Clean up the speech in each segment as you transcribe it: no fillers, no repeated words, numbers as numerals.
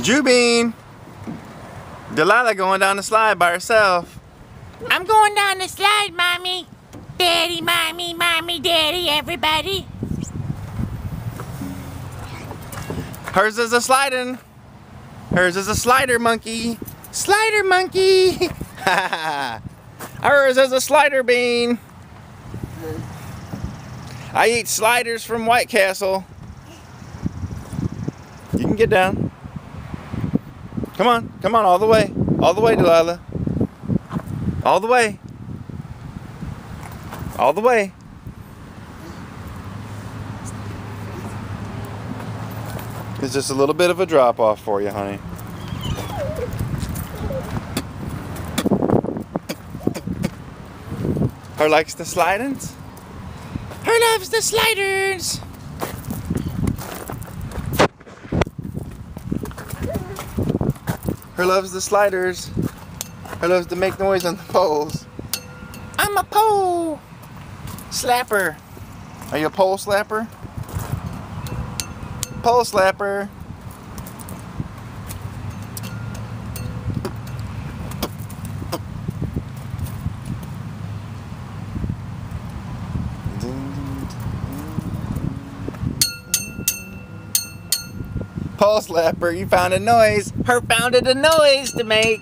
Jubine! Delilah going down the slide by herself. I'm going down the slide, Mommy. Daddy, Mommy, Mommy, Daddy, everybody. Hers is a sliding. Hers is a slider monkey. Slider monkey! Hers is a slider bean. I eat sliders from White Castle. You can get down. Come on, all the way. All the way, Delilah. All the way. All the way. It's just a little bit of a drop off for you, honey. Her likes the slidings? Her loves the sliders! Her loves the sliders. Her loves to make noise on the poles. I'm a pole slapper. Are you a pole slapper? Pole slapper. Pole slapper, you found a noise. Her founded a noise to make.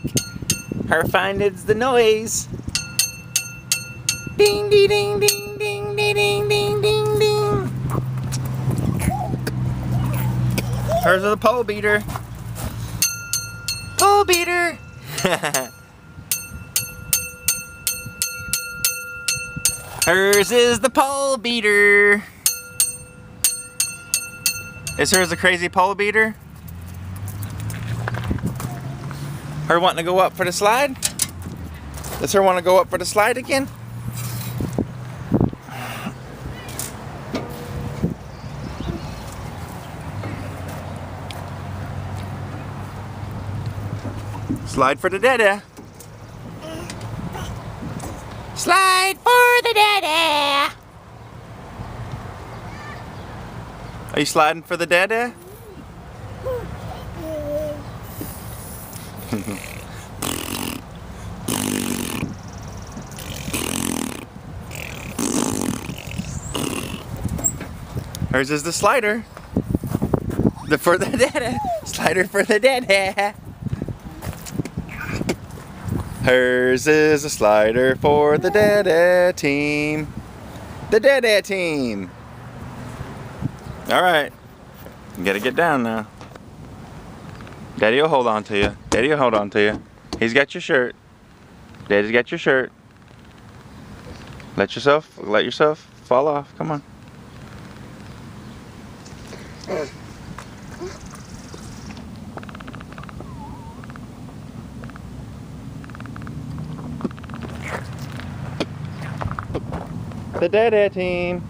Her finded the noise. Ding ding ding ding ding ding ding ding ding ding. Hers is a pole beater. Pole beater. Hers is the pole beater. Is hers a crazy pole beater? Her wanting to go up for the slide? Does her want to go up for the slide again? Slide for the dada. Slide for the dada. Are you sliding for the dada? Hers is the slider. For the dada. Slider for the dada. Hers is a slider for the dada team. The dada team. Alright. You gotta get down now. Daddy will hold on to you. Daddy will hold on to you. He's got your shirt. Daddy's got your shirt. Let yourself fall off. Come on. The dada team.